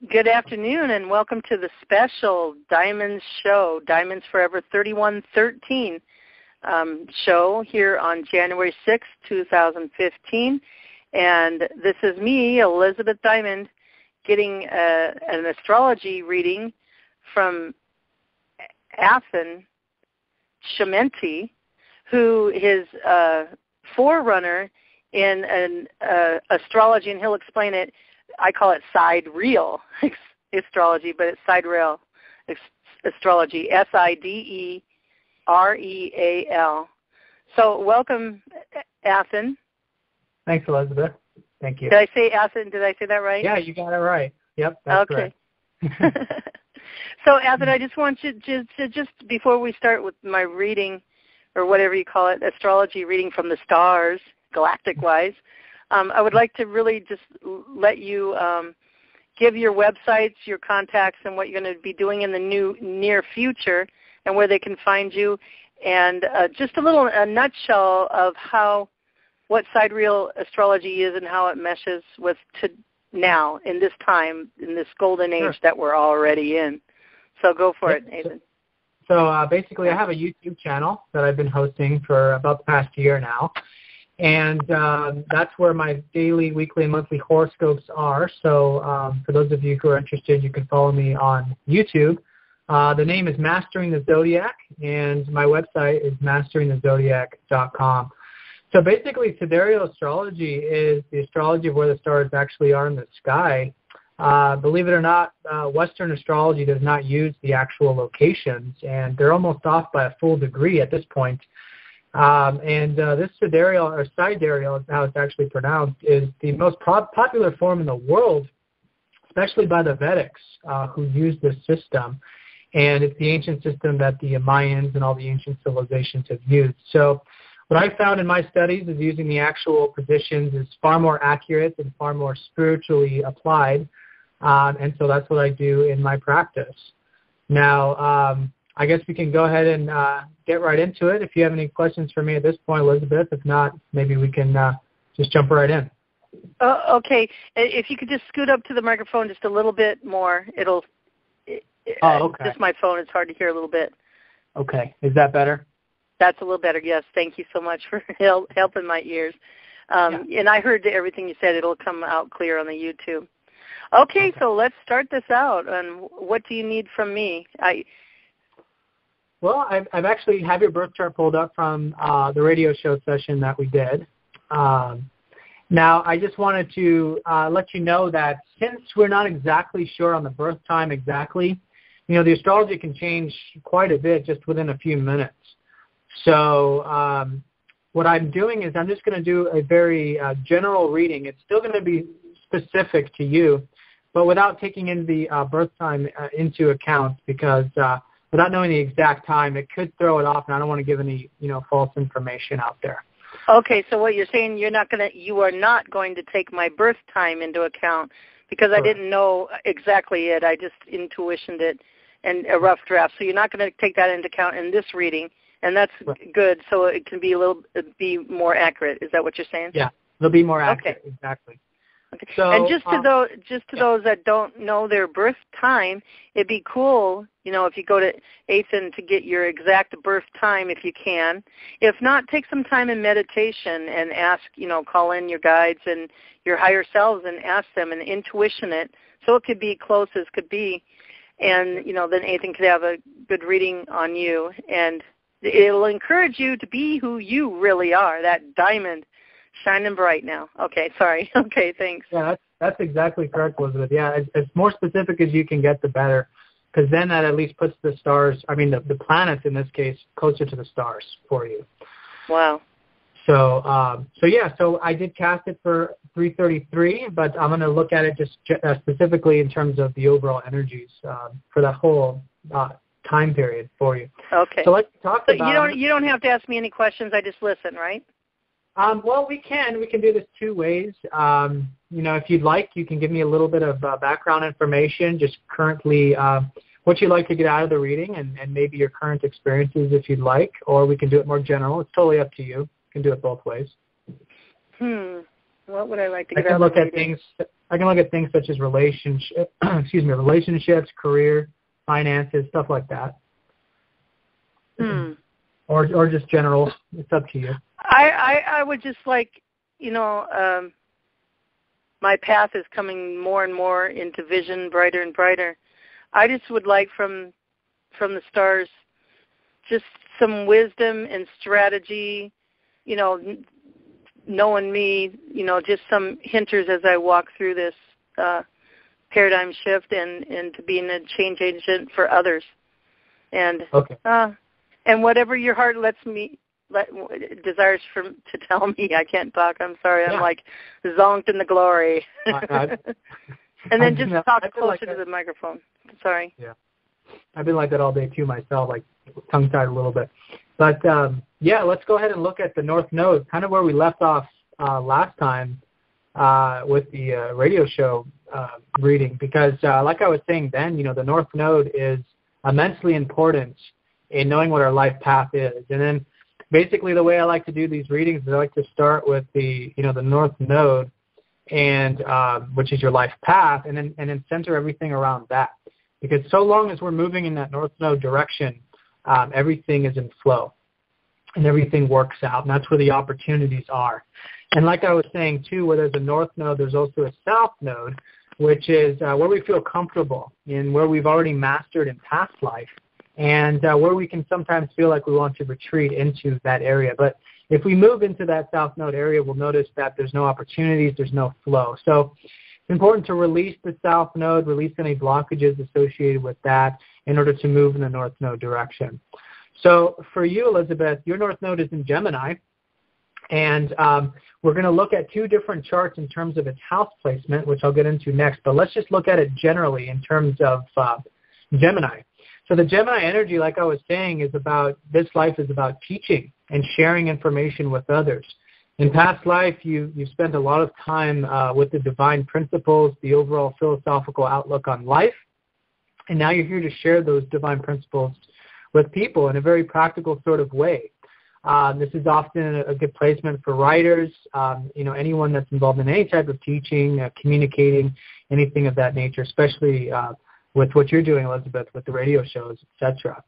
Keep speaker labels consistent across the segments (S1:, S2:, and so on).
S1: Good afternoon, and welcome to the special Diamonds show, Diamonds Forever 3113 show here on January 6, 2015. And this is me, Elizabeth Diamond, getting an astrology reading from Athen Shamenti, who is a forerunner in an astrology, and he'll explain it. I call it Sidereal astrology, but it's Sidereal astrology, Sidereal. So welcome, Athen.
S2: Thanks, Elizabeth. Thank you.
S1: Did I say Athen? Did I say that right?
S2: Yeah, you got it right. Yep, that's
S1: okay.
S2: Correct.
S1: So, Athen, I just want you to just before we start with my reading, or whatever you call it, astrology reading from the stars, galactic-wise, I would like to really just let you give your websites, your contacts, and what you're going to be doing in the near future, and where they can find you, and just a nutshell of what Sidereal astrology is and how it meshes with now in this time, in this golden age that we're already in. So go for it, Nathan.
S2: So basically, I have a YouTube channel that I've been hosting for about the past year now. And that's where my daily, weekly, and monthly horoscopes are. So for those of you who are interested, you can follow me on YouTube. The name is Mastering the Zodiac, and my website is masteringthezodiac.com. So basically, Sidereal astrology is the astrology of where the stars actually are in the sky. Believe it or not, Western astrology does not use the actual locations, and they're almost off by a full degree at this point. This Sidereal, or Sidereal is how it's actually pronounced, is the most popular form in the world, especially by the Vedics, who use this system. And it's the ancient system that the Mayans and all the ancient civilizations have used. So what I found in my studies is using the actual positions is far more accurate and far more spiritually applied. And so that's what I do in my practice. Now, I guess we can go ahead and get right into it. If you have any questions for me at this point, Elizabeth, if not, maybe we can just jump right in.
S1: Okay. If you could just scoot up to the microphone just a little bit more,
S2: okay.
S1: Just my phone, it's hard to hear a little bit.
S2: Okay. Is that better?
S1: That's a little better, yes. Thank you so much for helping my ears. And I heard everything you said. It'll come out clear on the YouTube. Okay, so let's start this out. And what do you need from me?
S2: Well, I've actually have your birth chart pulled up from the radio show session that we did. Now, I just wanted to let you know that since we're not exactly sure on the birth time exactly, the astrology can change quite a bit just within a few minutes. So what I'm doing is I'm just going to do a very general reading. It's still going to be specific to you, but without taking in the birth time into account, because without knowing the exact time, it could throw it off, and I don't want to give any, false information out there.
S1: Okay, so what you're saying, you are not going to take my birth time into account, because Correct. I didn't know exactly it. I just intuitioned it and a rough draft. So you're not going to take that into account in this reading, and that's good. So it can be more accurate. Is that what you're saying?
S2: Yeah, it'll be more accurate. Okay. Exactly.
S1: Okay. So, and just to those that don't know their birth time, it'd be cool, if you go to Athen to get your exact birth time if you can. If not, take some time in meditation and ask, call in your guides and your higher selves and ask them and intuition it, so it could be close as could be. And, then Athen could have a good reading on you, and it'll encourage you to be who you really are, that diamond. Shining bright now. Okay, sorry. Okay, thanks.
S2: Yeah, that's exactly correct, Elizabeth. Yeah, as more specific as you can get, the better, because then that at least puts the stars, the planets in this case, closer to the stars for you.
S1: Wow.
S2: So I did cast it for 333, but I'm going to look at it just specifically in terms of the overall energies for that whole time period for you.
S1: Okay.
S2: So let's talk about.
S1: You don't have to ask me any questions. I just listen, right?
S2: Well, we can do this two ways. If you'd like, you can give me a little bit of background information, just currently what you'd like to get out of the reading, and maybe your current experiences if you'd like, or we can do it more general. It's totally up to you. You can do it both ways.
S1: What would I like to
S2: I
S1: get
S2: can
S1: out
S2: look
S1: of the
S2: at things. I can look at things such as relationships, career, finances, stuff like that. Or just general. It's up to you.
S1: I would just like, my path is coming more and more into vision, brighter and brighter. I just would like from the stars just some wisdom and strategy, knowing me, just some hinters as I walk through this paradigm shift and to being a change agent for others. And
S2: okay.
S1: And whatever your heart desires to tell me. I can't talk. I'm sorry.
S2: Yeah.
S1: I'm like zonked in the glory. And then just talk closer to the microphone. Sorry.
S2: Yeah. I've been like that all day too myself, like tongue-tied a little bit. But, let's go ahead and look at the North Node, kind of where we left off last time with the radio show reading. Because like I was saying then, the North Node is immensely important in knowing what our life path is. And then basically the way I like to do these readings is I like to start with the North Node, and which is your life path, and then center everything around that. Because so long as we're moving in that North Node direction, everything is in flow and everything works out, and that's where the opportunities are. And like I was saying too, where there's a North Node, there's also a South Node, which is where we feel comfortable in, where we've already mastered in past life, and where we can sometimes feel like we want to retreat into that area. But if we move into that South Node area, we'll notice that there's no opportunities, there's no flow. So it's important to release the South Node, release any blockages associated with that in order to move in the North Node direction. So for you, Elizabeth, your North Node is in Gemini, and we're going to look at two different charts in terms of its house placement, which I'll get into next. But let's just look at it generally in terms of Gemini. So the Gemini energy, like I was saying, this life is about teaching and sharing information with others. In past life, you spent a lot of time with the divine principles, the overall philosophical outlook on life, and now you're here to share those divine principles with people in a very practical sort of way. This is often a good placement for writers, anyone that's involved in any type of teaching, communicating, anything of that nature, especially with what you're doing, Elizabeth, with the radio shows, etc.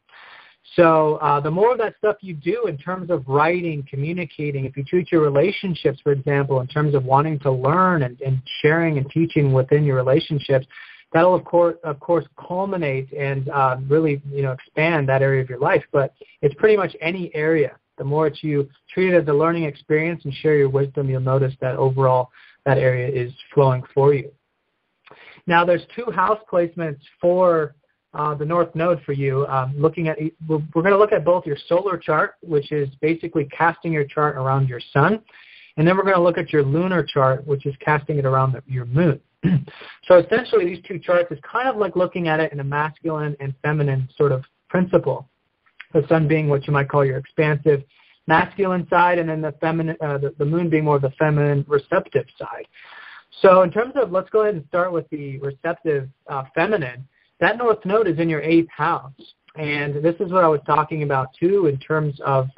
S2: So the more of that stuff you do in terms of writing, communicating, if you treat your relationships, for example, in terms of wanting to learn and sharing and teaching within your relationships, that'll of course culminate and really expand that area of your life. But it's pretty much any area. The more that you treat it as a learning experience and share your wisdom, you'll notice that overall that area is flowing for you. Now, there's two house placements for the North Node for you. We're going to look at both your solar chart, which is basically casting your chart around your sun, and then we're going to look at your lunar chart, which is casting it around your moon. So essentially, these two charts is kind of like looking at it in a masculine and feminine sort of principle. The sun being what you might call your expansive masculine side, and then the moon being more of the feminine receptive side. So in terms of, let's go ahead and start with the receptive feminine. That North Node is in your 8th house. And this is what I was talking about too in terms of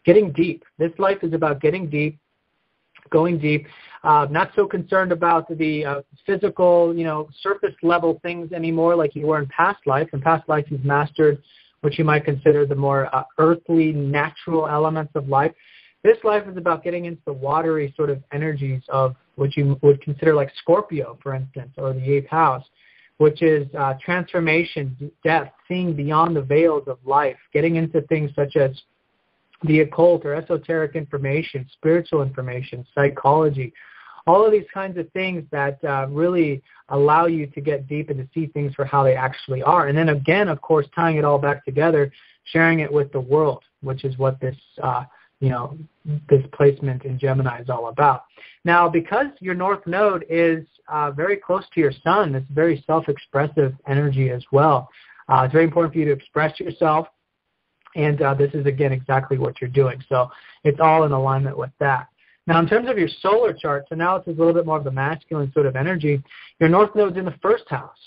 S2: getting deep. This life is about getting deep, going deep, not so concerned about the physical, surface level things anymore like you were in past life. In past life, you've mastered what you might consider the more earthly, natural elements of life. This life is about getting into the watery sort of energies of what you would consider like Scorpio, for instance, or the 8th house, which is transformation, depth, seeing beyond the veils of life, getting into things such as the occult or esoteric information, spiritual information, psychology, all of these kinds of things that really allow you to get deep and to see things for how they actually are. And then again, of course, tying it all back together, sharing it with the world, which is what this this placement in Gemini is all about. Now, because your North Node is very close to your sun, it's very self-expressive energy as well. It's very important for you to express yourself, and this is, again, exactly what you're doing. So it's all in alignment with that. Now, in terms of your solar chart, so now it's a little bit more of the masculine sort of energy, your North Node's in the 1st house.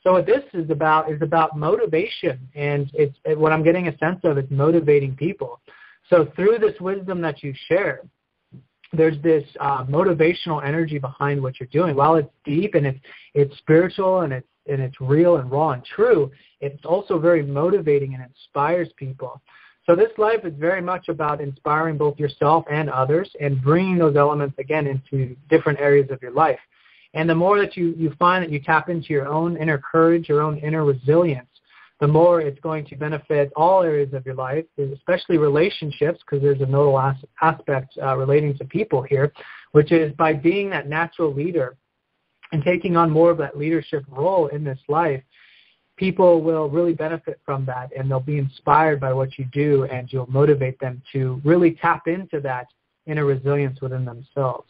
S2: So what this is about motivation, and it's what I'm getting a sense of is motivating people. So through this wisdom that you share, there's this motivational energy behind what you're doing. While it's deep and it's spiritual and it's real and raw and true, it's also very motivating and inspires people. So this life is very much about inspiring both yourself and others and bringing those elements, again, into different areas of your life. And the more that you find that you tap into your own inner courage, your own inner resilience, the more it's going to benefit all areas of your life, especially relationships, because there's a nodal aspect relating to people here, which is by being that natural leader and taking on more of that leadership role in this life, people will really benefit from that, and they'll be inspired by what you do, and you'll motivate them to really tap into that inner resilience within themselves.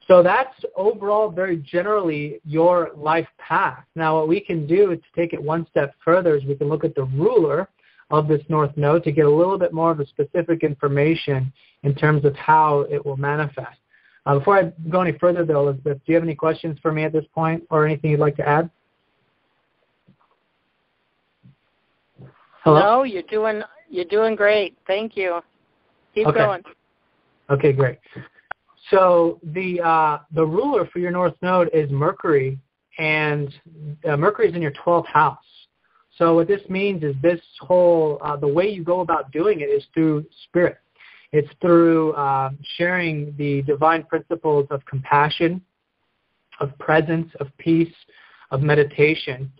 S2: So that's overall, very generally, your life path. Now, what we can do is to take it one step further is we can look at the ruler of this North Node to get a little bit more of the specific information in terms of how it will manifest. Before I go any further, though, Elizabeth, do you have any questions for me at this point or anything you'd like to add? Hello?
S1: No, you're doing great. Thank you. Keep going.
S2: Okay, great. So the ruler for your North Node is Mercury, and Mercury is in your 12th house. So what this means is this whole, the way you go about doing it is through spirit. It's through sharing the divine principles of compassion, of presence, of peace, of meditation.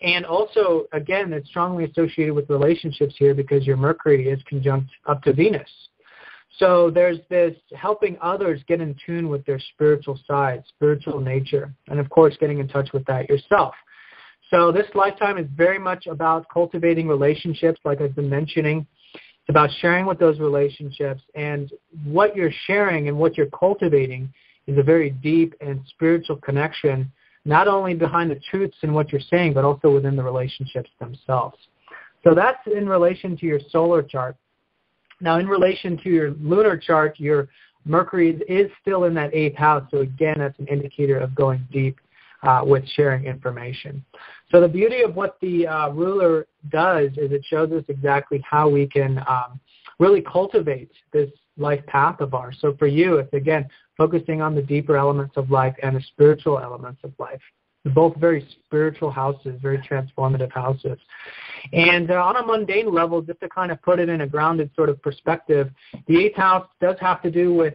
S2: And also, again, it's strongly associated with relationships here because your Mercury is conjunct up to Venus. So there's this helping others get in tune with their spiritual side, spiritual nature, and, of course, getting in touch with that yourself. So this lifetime is very much about cultivating relationships, like I've been mentioning. It's about sharing with those relationships, and what you're sharing and what you're cultivating is a very deep and spiritual connection, not only behind the truths in what you're saying, but also within the relationships themselves. So that's in relation to your solar chart. Now, in relation to your lunar chart, your Mercury is still in that 8th house. So, again, that's an indicator of going deep with sharing information. So the beauty of what the ruler does is it shows us exactly how we can really cultivate this life path of ours. So for you, it's, again, focusing on the deeper elements of life and the spiritual elements of life. They're both very spiritual houses, very transformative houses. And on a mundane level, just to kind of put it in a grounded sort of perspective, the 8th house does have to do with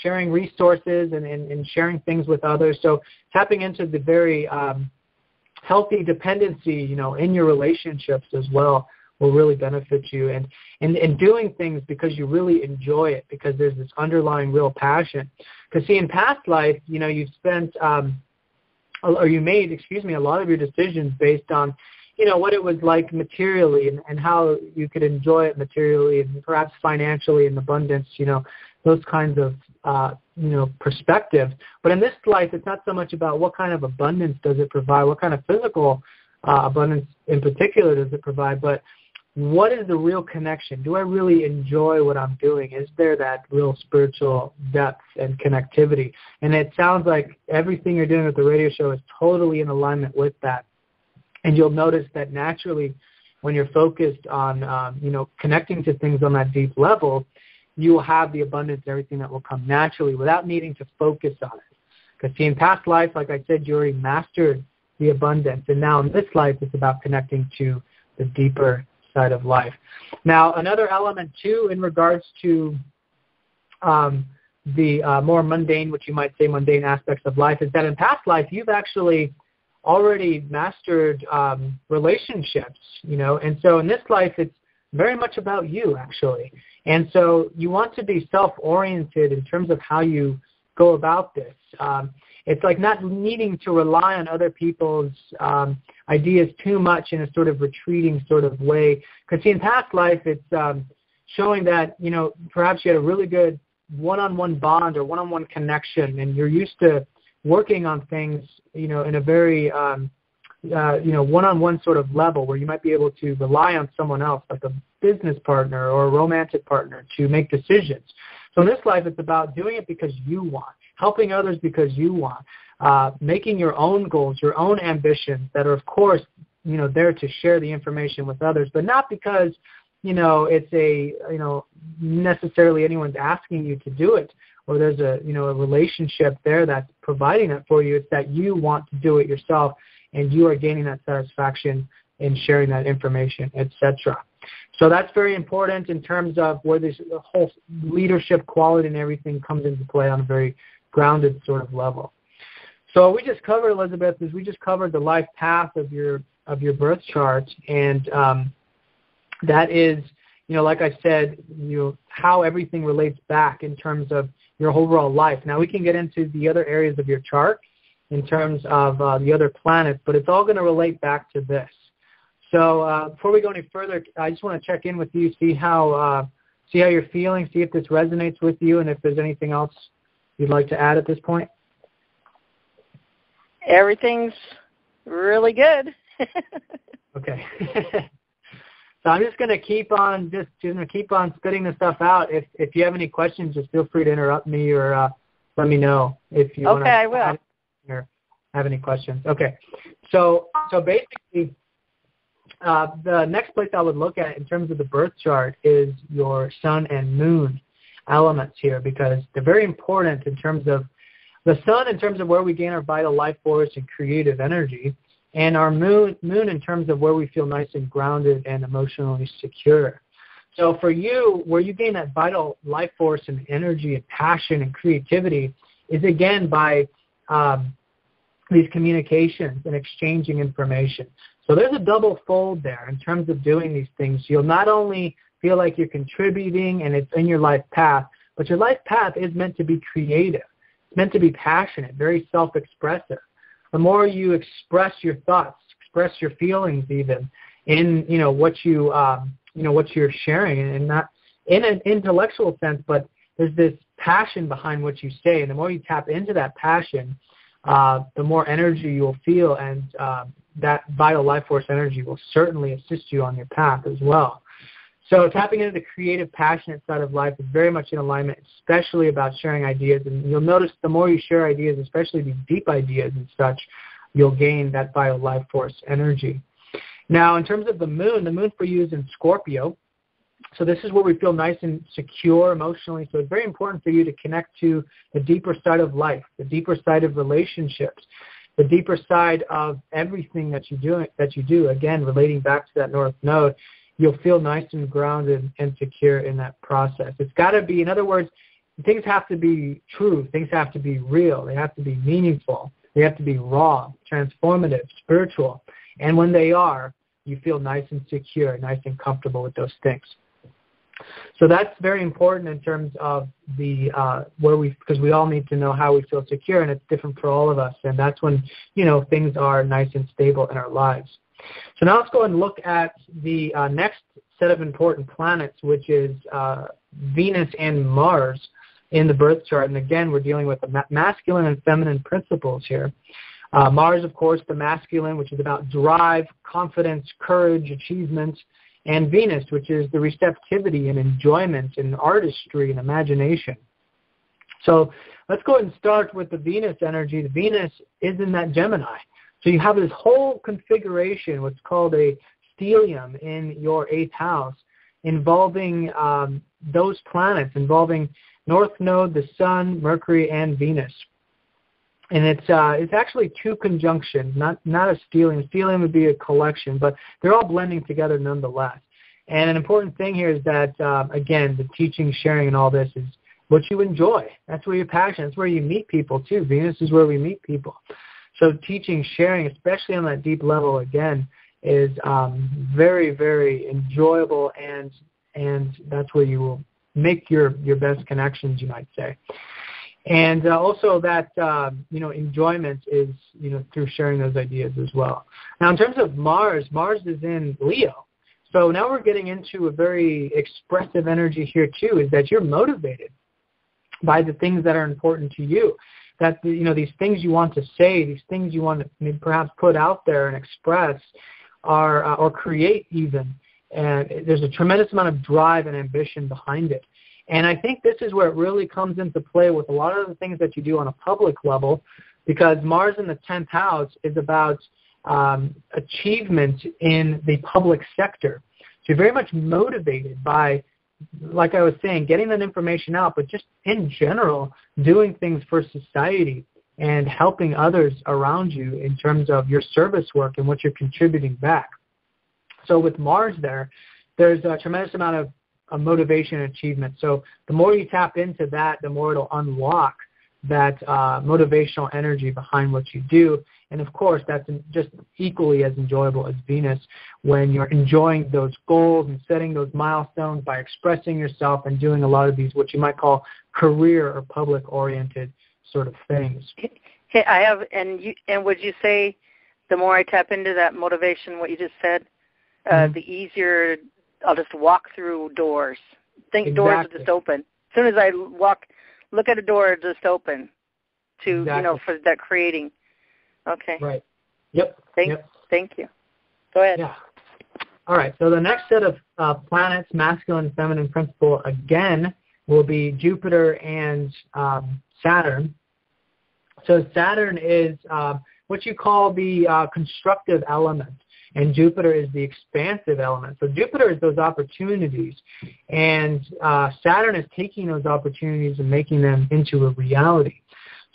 S2: sharing resources and sharing things with others. So tapping into the very healthy dependency, in your relationships as well will really benefit you. And doing things because you really enjoy it, because there's this underlying real passion. Because, see, in past life, you've spent you made a lot of your decisions based on, what it was like materially and how you could enjoy it materially and perhaps financially in abundance, those kinds of, perspectives. But in this life, it's not so much about what kind of abundance does it provide, what kind of physical abundance in particular does it provide, but what is the real connection? Do I really enjoy what I'm doing? Is there that real spiritual depth and connectivity? And it sounds like everything you're doing with the radio show is totally in alignment with that. And you'll notice that naturally when you're focused on, connecting to things on that deep level, you will have the abundance and everything that will come naturally without needing to focus on it. Because, see, in past life, like I said, you already mastered the abundance. And now in this life, it's about connecting to the deeper side of life. Now, another element, too, in regards to the more mundane, what you might say mundane aspects of life, is that in past life, you've actually already mastered relationships, and so in this life, it's very much about you, actually. And so you want to be self-oriented in terms of how you go about this. It's like not needing to rely on other people's ideas too much in a sort of retreating sort of way. Because, see, in past life, it's showing that, perhaps you had a really good one-on-one bond or one-on-one connection, and you're used to working on things, in a very, one-on-one sort of level where you might be able to rely on someone else, like a business partner or a romantic partner, to make decisions. So in this life, it's about doing it because you want, helping others because you want, making your own goals, your own ambitions that are, of course, there to share the information with others, but not because it's necessarily anyone's asking you to do it, or there's a relationship there that's providing that for you. It's that you want to do it yourself, and you are gaining that satisfaction in sharing that information, etc. So that's very important in terms of where this whole leadership quality and everything comes into play on a very grounded sort of level. So what we just covered, Elizabeth, is we just covered the life path of your birth chart, and that is, like I said, how everything relates back in terms of your overall life. Now we can get into the other areas of your chart in terms of the other planets, but it's all going to relate back to this. So before we go any further, I just want to check in with you, see how you're feeling, see if this resonates with you, and if there's anything else you'd like to add at this point.
S1: Everything's really good.
S2: Okay. So I'm just going to keep on spitting the stuff out. If you have any questions, just feel free to interrupt me or let me know if you want to.
S1: Okay, I will.
S2: Or have any questions. Okay. So basically, the next place I would look at in terms of the birth chart is your sun and moon elements here, because they're very important in terms of the sun, in terms of where we gain our vital life force and creative energy, and our moon in terms of where we feel nice and grounded and emotionally secure. So for you, where you gain that vital life force and energy and passion and creativity is, again, by these communications and exchanging information. So there's a double fold there in terms of doing these things. You'll not only feel like you're contributing and it's in your life path, but your life path is meant to be creative. It's meant to be passionate, very self-expressive. The more you express your thoughts, express your feelings even in, what you're sharing, and not in an intellectual sense, but there's this passion behind what you say. And the more you tap into that passion, the more energy you'll feel, and that vital life force energy will certainly assist you on your path as well. So tapping into the creative, passionate side of life is very much in alignment, especially about sharing ideas. And you'll notice the more you share ideas, especially these deep ideas and such, you'll gain that vital life force energy. Now, in terms of the moon for you is in Scorpio. So this is where we feel nice and secure emotionally. So it's very important for you to connect to the deeper side of life, the deeper side of relationships, the deeper side of everything that you do. Again, relating back to that North Node, you'll feel nice and grounded and secure in that process. It's got to be, in other words, things have to be true. Things have to be real. They have to be meaningful. They have to be raw, transformative, spiritual. And when they are, you feel nice and secure, nice and comfortable with those things. So that's very important in terms of the because we all need to know how we feel secure, and it's different for all of us. And that's when, things are nice and stable in our lives. So now let's go and look at the next set of important planets, which is Venus and Mars in the birth chart. And again, we're dealing with the masculine and feminine principles here. Mars, of course, the masculine, which is about drive, confidence, courage, achievement, and Venus, which is the receptivity and enjoyment and artistry and imagination. So let's go ahead and start with the Venus energy. The Venus is in that Gemini. So you have this whole configuration, what's called a stellium in your 8th house, involving those planets, involving North Node, the Sun, Mercury, and Venus. And it's actually two conjunctions, not a stellium. Stellium would be a collection, but they're all blending together nonetheless. And an important thing here is that, again, the teaching, sharing, and all this is what you enjoy. That's where you're passionate. That's where you meet people, too. Venus is where we meet people. So teaching, sharing, especially on that deep level, again, is very, very enjoyable, and that's where you will make your best connections, you might say. And also that, enjoyment is, through sharing those ideas as well. Now, in terms of Mars is in Leo. So now we're getting into a very expressive energy here, too, is that you're motivated by the things that are important to you. That, these things you want to say, these things you want to perhaps put out there and express or create even. And there's a tremendous amount of drive and ambition behind it. And I think this is where it really comes into play with a lot of the things that you do on a public level, because Mars in the 10th house is about achievement in the public sector. So you're very much motivated by, like I was saying, getting that information out, but just in general, doing things for society and helping others around you in terms of your service work and what you're contributing back. So with Mars there's a tremendous amount of motivation and achievement. So the more you tap into that, the more it'll unlock that motivational energy behind what you do. And of course, that's just equally as enjoyable as Venus when you're enjoying those goals and setting those milestones by expressing yourself and doing a lot of these, what you might call career or public-oriented sort of things.
S1: Hey, I have, and would you say the more I tap into that motivation, what you just said, the easier I'll just walk through doors. Think doors are just open. As soon as I look at a door, it's just open to, for that creating. Okay.
S2: Right. Yep.
S1: Thank you. Go ahead.
S2: Yeah. All right. So the next set of planets, masculine and feminine principle, again, will be Jupiter and Saturn. So Saturn is what you call the constructive element, and Jupiter is the expansive element. So Jupiter is those opportunities, and Saturn is taking those opportunities and making them into a reality.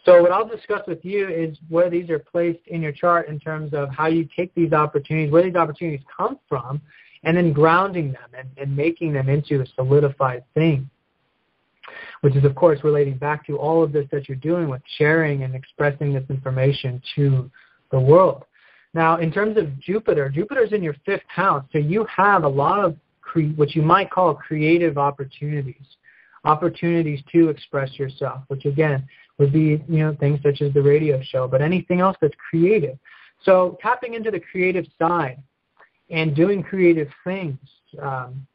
S2: So what I'll discuss with you is where these are placed in your chart in terms of how you take these opportunities, where these opportunities come from, and then grounding them and making them into a solidified thing, which is, of course, relating back to all of this that you're doing with sharing and expressing this information to the world. Now, in terms of Jupiter, Jupiter's in your 5th house, so you have a lot of what you might call creative opportunities to express yourself, which, again, would be, things such as the radio show, but anything else that's creative. So tapping into the creative side and doing creative things,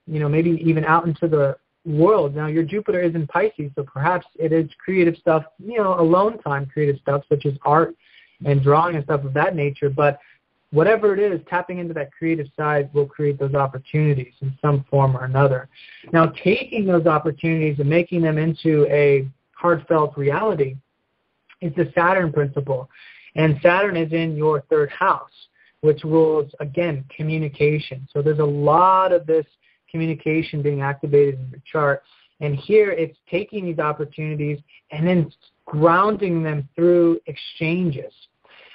S2: maybe even out into the world. Now, your Jupiter is in Pisces, so perhaps it is creative stuff, alone time creative stuff, such as art and drawing and stuff of that nature. But whatever it is, tapping into that creative side will create those opportunities in some form or another. Now, taking those opportunities and making them into a heartfelt reality is the Saturn principle. And Saturn is in your 3rd house, which rules, again, communication. So there's a lot of this communication being activated in your chart. And here it's taking these opportunities and then grounding them through exchanges,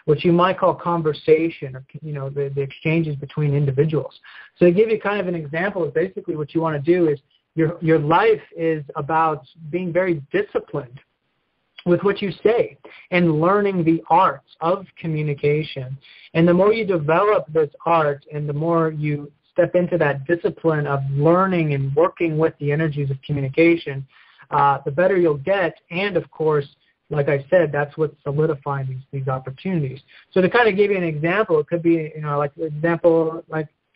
S2: which you might call conversation, or the exchanges between individuals. So to give you kind of an example of basically what you want to do is your life is about being very disciplined with what you say and learning the arts of communication. And the more you develop this art and the more you step into that discipline of learning and working with the energies of communication, the better you'll get. And, of course, like I said, that's what's solidifying these opportunities. So to kind of give you an example, it could be,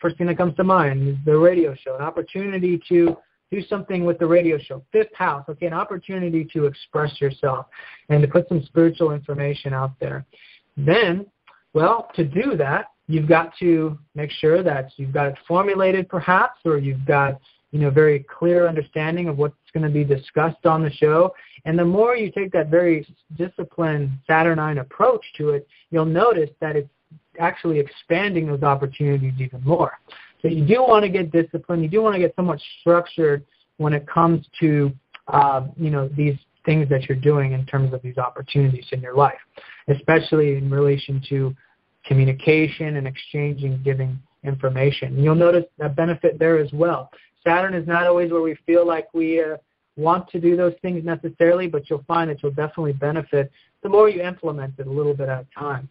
S2: first thing that comes to mind is the radio show, an opportunity to do something with the radio show. 5th house, okay, an opportunity to express yourself and to put some spiritual information out there. Then, well, to do that, you've got to make sure that you've got it formulated perhaps, or you've got, very clear understanding of what's going to be discussed on the show. And the more you take that very disciplined Saturnine approach to it, you'll notice that it's actually expanding those opportunities even more. So you do want to get disciplined. You do want to get somewhat structured when it comes to, these things that you're doing in terms of these opportunities in your life, especially in relation to communication and exchanging, giving information. And you'll notice a benefit there as well. Saturn is not always where we feel like we want to do those things necessarily, but you'll find that you'll definitely benefit the more you implement it a little bit at a time.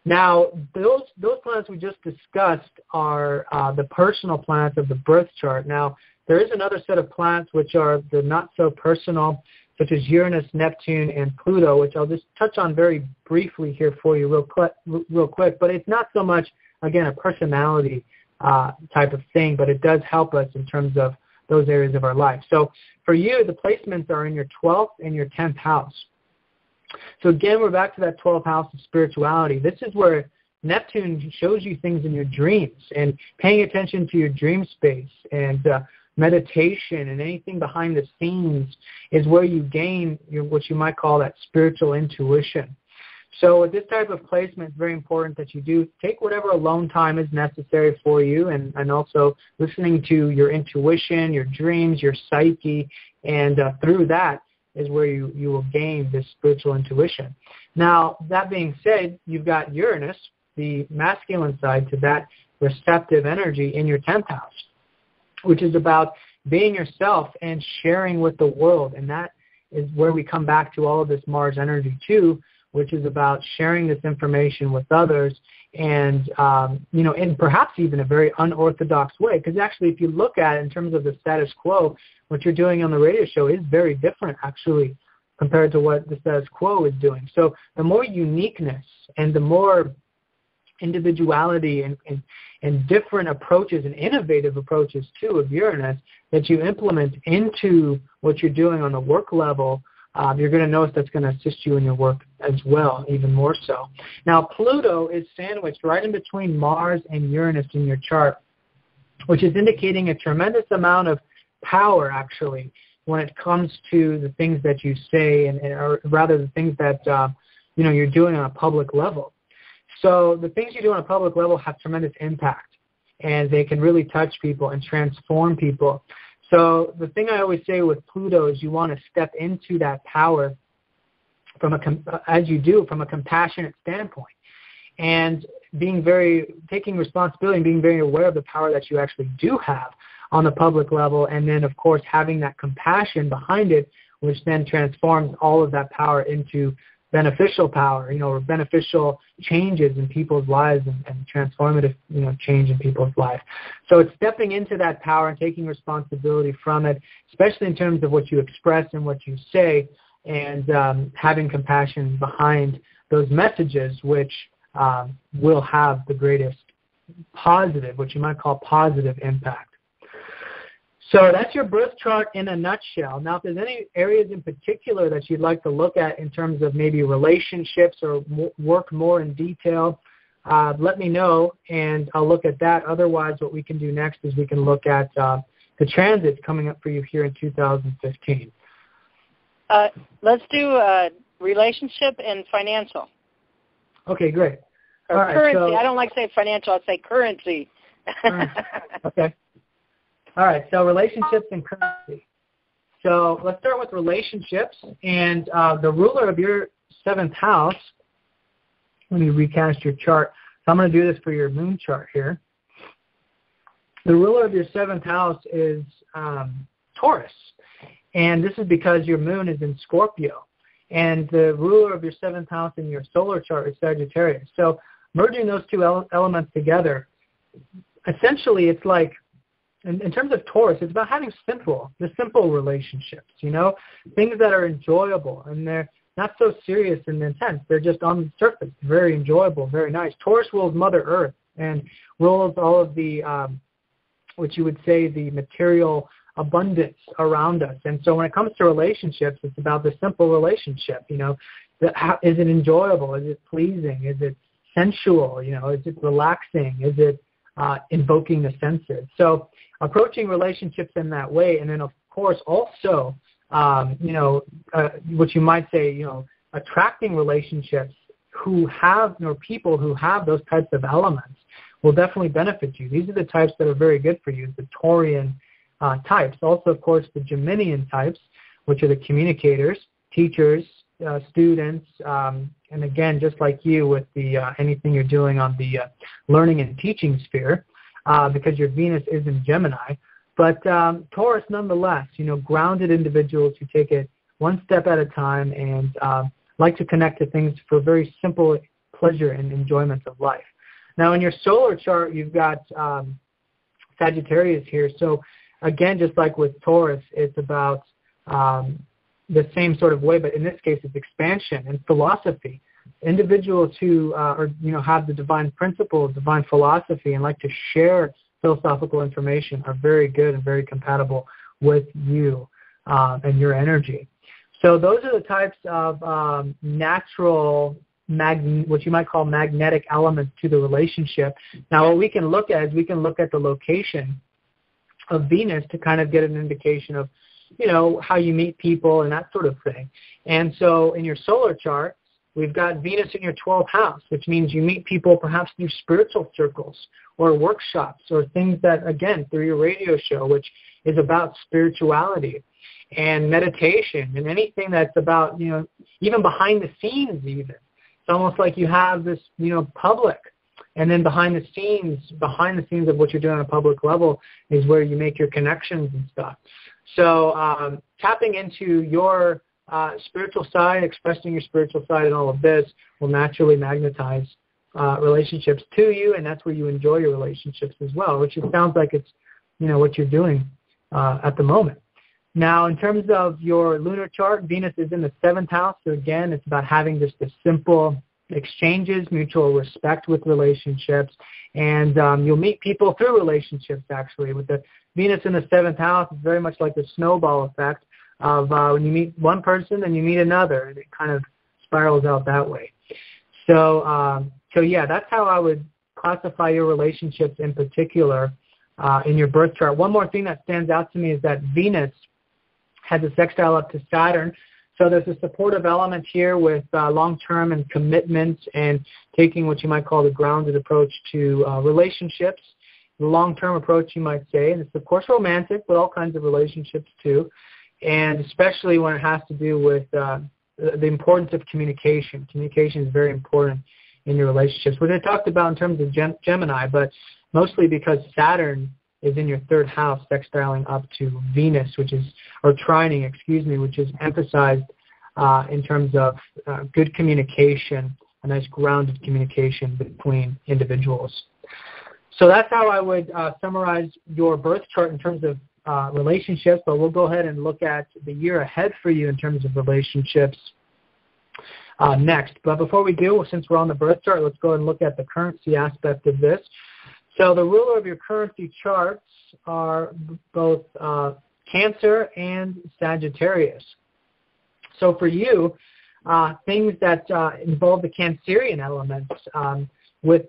S2: Now, those planets we just discussed are the personal planets of the birth chart. Now, there is another set of planets which are the not-so-personal, such as Uranus, Neptune, and Pluto, which I'll just touch on very briefly here for you real quick. But it's not so much, again, a personality type of thing, but it does help us in terms of those areas of our life. So for you, the placements are in your 12th and your 10th house. So again, we're back to that 12th house of spirituality. This is where Neptune shows you things in your dreams, and paying attention to your dream space and meditation and anything behind the scenes is where you gain what you might call that spiritual intuition. So with this type of placement, it's very important that you do take whatever alone time is necessary for you, and also listening to your intuition, your dreams, your psyche, and through that is where you will gain this spiritual intuition. Now, that being said, you've got Uranus, the masculine side to that receptive energy in your 10th house, which is about being yourself and sharing with the world. And that is where we come back to all of this Mars energy too, which is about sharing this information with others and, in perhaps even a very unorthodox way. Because actually, if you look at it in terms of the status quo, what you're doing on the radio show is very different, actually, compared to what the status quo is doing. So the more uniqueness and the more individuality and different approaches and innovative approaches, too, of Uranus that you implement into what you're doing on the work level, you're going to notice that's going to assist you in your work as well, even more so. Now, Pluto is sandwiched right in between Mars and Uranus in your chart, which is indicating a tremendous amount of power, actually, when it comes to the things that you say, or rather the things that you're doing on a public level. So the things you do on a public level have tremendous impact, and they can really touch people and transform people. So the thing I always say with Pluto is you want to step into that power from a compassionate standpoint, and taking responsibility and being very aware of the power that you actually do have on the public level, and then, of course, having that compassion behind it, which then transforms all of that power into beneficial power, or beneficial changes in people's lives and transformative, change in people's lives. So it's stepping into that power and taking responsibility from it, especially in terms of what you express and what you say, and having compassion behind those messages, which will have the greatest positive, what you might call positive impact. So that's your birth chart in a nutshell. Now, if there's any areas in particular that you'd like to look at in terms of maybe relationships or work more in detail, let me know, and I'll look at that. Otherwise, what we can do next is we can look at the transits coming up for you here in 2015.
S1: Let's do relationship and financial.
S2: Okay, great.
S1: Or currency. I don't like to say financial. I'd say currency.
S2: Okay. All right, so relationships and currency. So let's start with relationships, and the ruler of your 7th house, let me recast your chart. So I'm going to do this for your moon chart here. The ruler of your 7th house is Taurus, and this is because your moon is in Scorpio, and the ruler of your 7th house in your solar chart is Sagittarius. So merging those two elements together, essentially it's like, in terms of Taurus, it's about having simple relationships, things that are enjoyable, and they're not so serious and intense. They're just on the surface, very enjoyable, very nice. Taurus rules Mother Earth and rules all of the, what you would say, the material abundance around us. And so when it comes to relationships, it's about the simple relationship, is it enjoyable? Is it pleasing? Is it sensual? Is it relaxing? Is it invoking the senses? So approaching relationships in that way, and then of course also, what you might say, attracting relationships people who have those types of elements will definitely benefit you. These are the types that are very good for you, the Taurian types. Also, of course, the Geminian types, which are the communicators, teachers, students, and again, just like you with the anything you're doing on the learning and teaching sphere, because your Venus is in Gemini. But Taurus, nonetheless, grounded individuals who take it one step at a time and like to connect to things for very simple pleasure and enjoyment of life. Now, in your solar chart, you've got Sagittarius here. So again, just like with Taurus, it's about the same sort of way, but in this case, it's expansion and philosophy. Individuals who have the divine principle, divine philosophy, and like to share philosophical information are very good and very compatible with you and your energy. So those are the types of natural, what you might call magnetic elements to the relationship. Now, what we can look at is we can look at the location of Venus to kind of get an indication of, how you meet people and that sort of thing. And so in your solar chart, we've got Venus in your 12th house, which means you meet people perhaps through spiritual circles or workshops or things that, again, through your radio show, which is about spirituality and meditation and anything that's about, even behind the scenes even. It's almost like you have this, public, and then behind the scenes of what you're doing on a public level is where you make your connections and stuff. So tapping into your spiritual side, expressing your spiritual side and all of this will naturally magnetize relationships to you, and that's where you enjoy your relationships as well, which it sounds like it's, what you're doing at the moment. Now, in terms of your lunar chart, Venus is in the 7th house. So again, it's about having just the simple exchanges, mutual respect with relationships, and you'll meet people through relationships, actually. With the Venus in the 7th house, it's very much like the snowball effect of when you meet one person, then you meet another, and it kind of spirals out that way. So, yeah, that's how I would classify your relationships in particular in your birth chart. One more thing that stands out to me is that Venus has a sextile up to Saturn. So there's a supportive element here with long-term and commitments and taking what you might call the grounded approach to relationships, the long-term approach you might say. And it's, of course, romantic, but all kinds of relationships too. And especially when it has to do with the importance of communication. Communication is very important in your relationships, which I talked about in terms of Gemini, but mostly because Saturn is in your 3rd house, sextiling up to Venus, which is emphasized in terms of good communication, a nice grounded communication between individuals. So that's how I would summarize your birth chart in terms of relationships, but we'll go ahead and look at the year ahead for you in terms of relationships next. But before we do, since we're on the birth chart, let's go ahead and look at the currency aspect of this. So the ruler of your currency charts are both Cancer and Sagittarius. So for you, things that involve the Cancerian elements with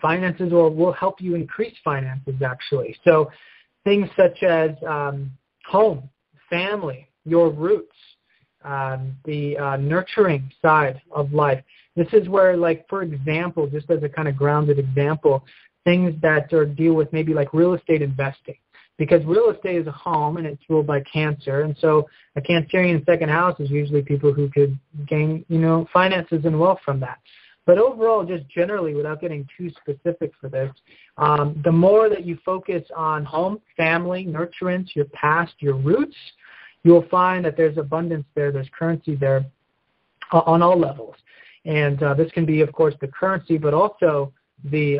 S2: finances will help you increase finances, actually. So things such as home, family, your roots, the nurturing side of life. This is where, like, for example, just as a kind of grounded example, things that deal with maybe like real estate investing, because real estate is a home and it's ruled by Cancer, and so a Cancerian 2nd house is usually people who could gain, finances and wealth from that. But overall, just generally, without getting too specific for this, the more that you focus on home, family, nurturance, your past, your roots, you'll find that there's abundance there, there's currency there on all levels. And this can be, of course, the currency, but also the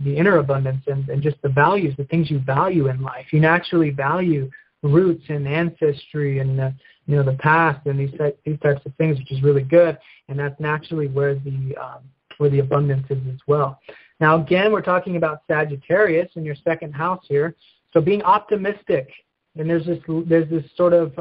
S2: inner abundance and just the values, the things you value in life. You naturally value roots and ancestry and the past and these types of things, which is really good. And that's naturally where the abundance is as well. Now, again, we're talking about Sagittarius in your 2nd house here. So being optimistic, and there's this sort of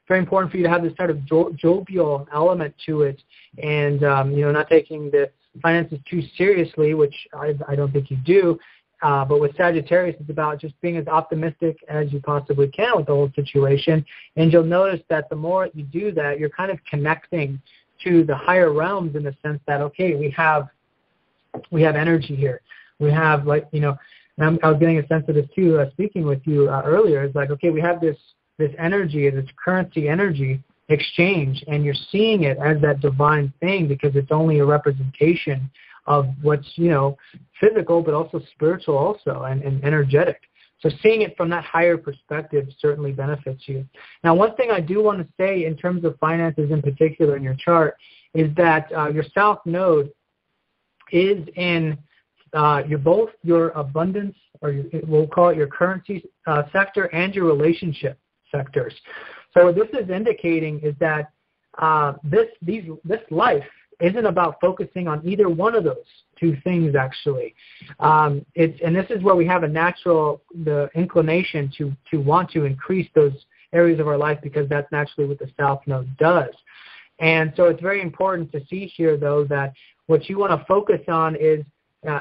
S2: very important for you to have this sort of jovial element to it, and not taking the finances too seriously, which I don't think you do. But with Sagittarius, it's about just being as optimistic as you possibly can with the whole situation. And you'll notice that the more you do that, you're kind of connecting to the higher realms in the sense that, okay, we have energy here. We have, like, and I was getting a sense of this too, speaking with you earlier. It's like, okay, we have this energy, this currency energy exchange, and you're seeing it as that divine thing because it's only a representation of what's, physical, but also spiritual also and energetic. So seeing it from that higher perspective certainly benefits you. Now, one thing I do want to say in terms of finances in particular in your chart is that your South Node is in both your abundance, or we'll call it your currency sector, and your relationship sectors. So what this is indicating is that this life isn't about focusing on either one of those two things, actually. And this is where we have the inclination to want to increase those areas of our life, because that's naturally what the South Node does. And so it's very important to see here, though, that what you want to focus on is,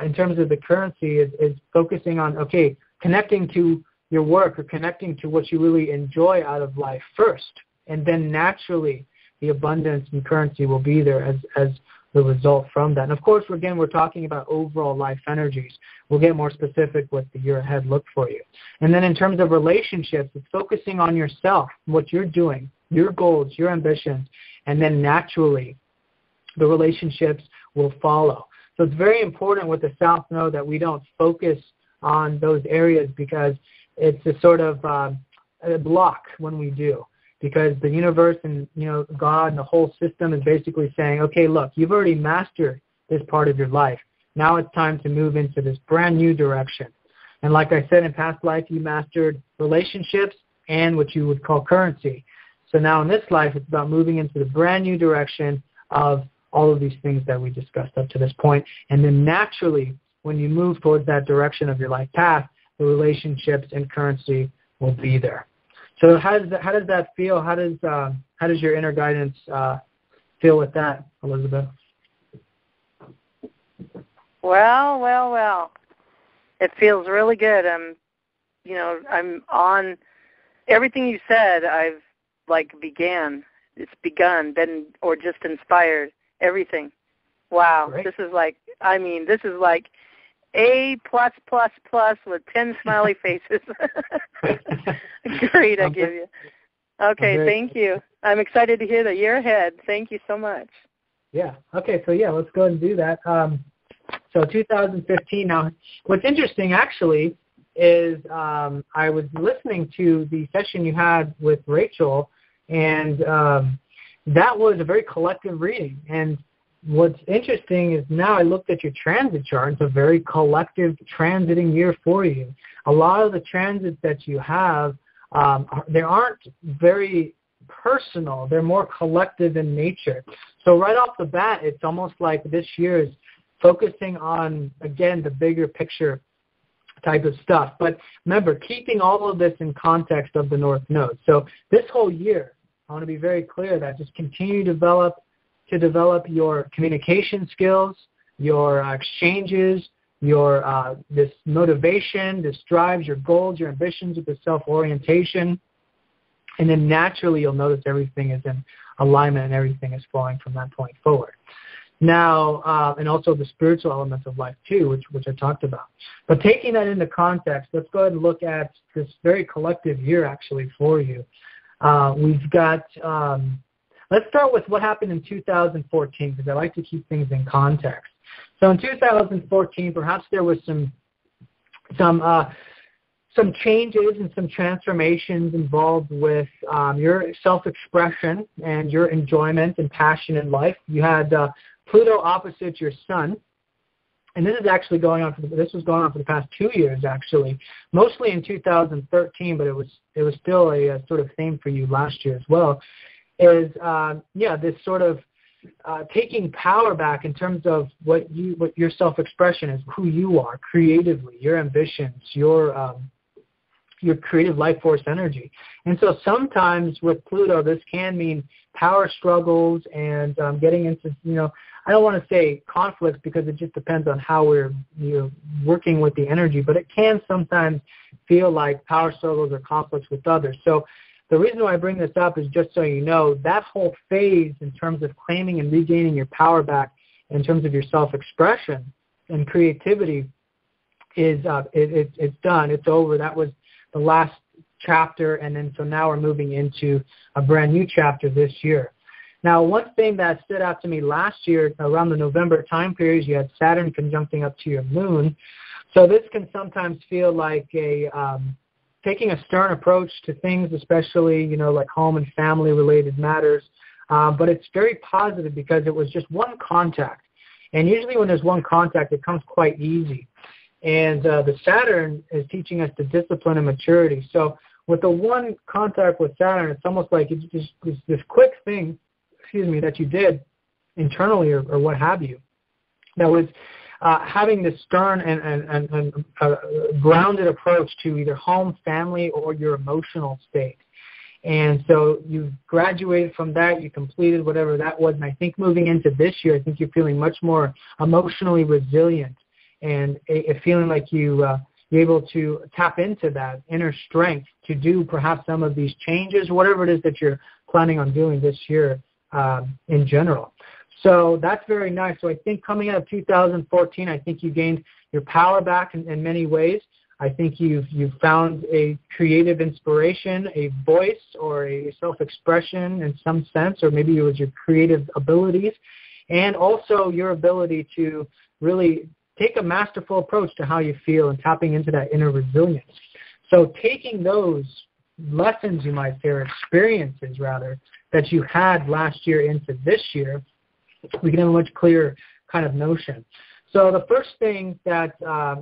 S2: in terms of the currency, is focusing on, okay, connecting to your work or connecting to what you really enjoy out of life first, and then naturally the abundance and currency will be there as the result from that. And of course, again, we're talking about overall life energies. We'll get more specific what the year ahead look for you. And then in terms of relationships, it's focusing on yourself, what you're doing, your goals, your ambitions, and then naturally the relationships will follow. So it's very important with the South Node that we don't focus on those areas because it's a sort of a block when we do. Because the universe and, God and the whole system is basically saying, okay, look, you've already mastered this part of your life. Now it's time to move into this brand new direction. And like I said, in past life, you mastered relationships and what you would call currency. So now in this life, it's about moving into the brand new direction of all of these things that we discussed up to this point. And then naturally, when you move towards that direction of your life path, the relationships and currency will be there. So how does that feel? How does your inner guidance feel with that, Elizabeth?
S1: Well. It feels really good. I'm on everything you said. I've begun, or just inspired. Everything. Wow.
S2: Great.
S1: This is like A+++ with 10 smiley faces. Great, I give you. Okay, thank you. I'm excited to hear the year ahead. Thank you so much.
S2: Yeah. Okay, so let's go ahead and do that. So 2015. Now, what's interesting actually is I was listening to the session you had with Rachel, and that was a very collective reading. And what's interesting is now I looked at your transit chart. It's a very collective transiting year for you. A lot of the transits that you have, they aren't very personal. They're more collective in nature. So right off the bat, it's almost like this year is focusing on, again, the bigger picture type of stuff. But remember, keeping all of this in context of the North Node. So this whole year, I want to be very clear that just continue to develop your communication skills, your exchanges, your this motivation, this drives, your goals, your ambitions with the self-orientation. And then naturally you'll notice everything is in alignment and everything is flowing from that point forward. Now, and also the spiritual elements of life too, which I talked about. But taking that into context, let's go ahead and look at this very collective year actually for you. We've got, let's start with what happened in 2014 because I like to keep things in context. So in 2014, perhaps there was some changes and some transformations involved with your self-expression and your enjoyment and passion in life. You had Pluto opposite your sun, and this was going on for the past 2 years actually, mostly in 2013, but it was still a sort of theme for you last year as well. Is this sort of taking power back in terms of what your self-expression is, who you are creatively, your ambitions, your creative life force energy. And so sometimes with Pluto, this can mean power struggles and getting into, I don't want to say conflicts because it just depends on how we're working with the energy, but it can sometimes feel like power struggles or conflicts with others. So the reason why I bring this up is just so you know, that whole phase in terms of claiming and regaining your power back in terms of your self-expression and creativity is it's done. It's over. That was the last chapter, and then so now we're moving into a brand new chapter this year. Now, one thing that stood out to me last year around the November time period, you had Saturn conjuncting up to your moon. So this can sometimes feel like taking a stern approach to things, especially, like home and family related matters. But it's very positive because it was just one contact. And usually when there's one contact, it comes quite easy. And the Saturn is teaching us the discipline and maturity. So with the one contact with Saturn, it's almost like it's just this quick thing, that you did internally or what have you, that was having this stern and grounded approach to either home, family, or your emotional state. And so you graduated from that, you completed whatever that was, and I think moving into this year, I think you're feeling much more emotionally resilient and feeling like you're able to tap into that inner strength to do perhaps some of these changes, whatever it is that you're planning on doing this year in general. So that's very nice. So I think coming out of 2014, I think you gained your power back in many ways. I think you've found a creative inspiration, a voice, or a self-expression in some sense, or maybe it was your creative abilities, and also your ability to really take a masterful approach to how you feel and tapping into that inner resilience. So taking those lessons, you might say, or experiences, rather, that you had last year into this year, we can have a much clearer kind of notion. So the first thing that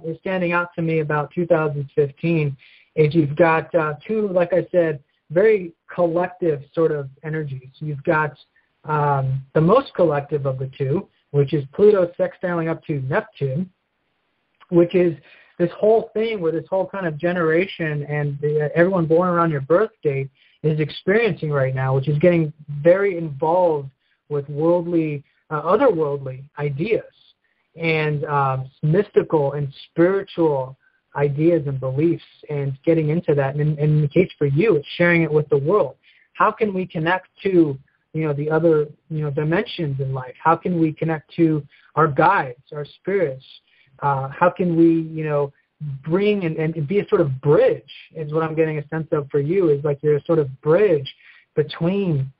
S2: is standing out to me about 2015 is you've got two, like I said, very collective sort of energies. You've got the most collective of the two, which is Pluto sextiling up to Neptune, which is this whole thing where this whole kind of generation and everyone born around your birth date is experiencing right now, which is getting very involved with worldly, otherworldly ideas and mystical and spiritual ideas and beliefs, and getting into that. And in the case for you, it's sharing it with the world. How can we connect to, the other, dimensions in life? How can we connect to our guides, our spirits? How can we, bring and be a sort of bridge, is what I'm getting a sense of for you, is like you're a sort of bridge between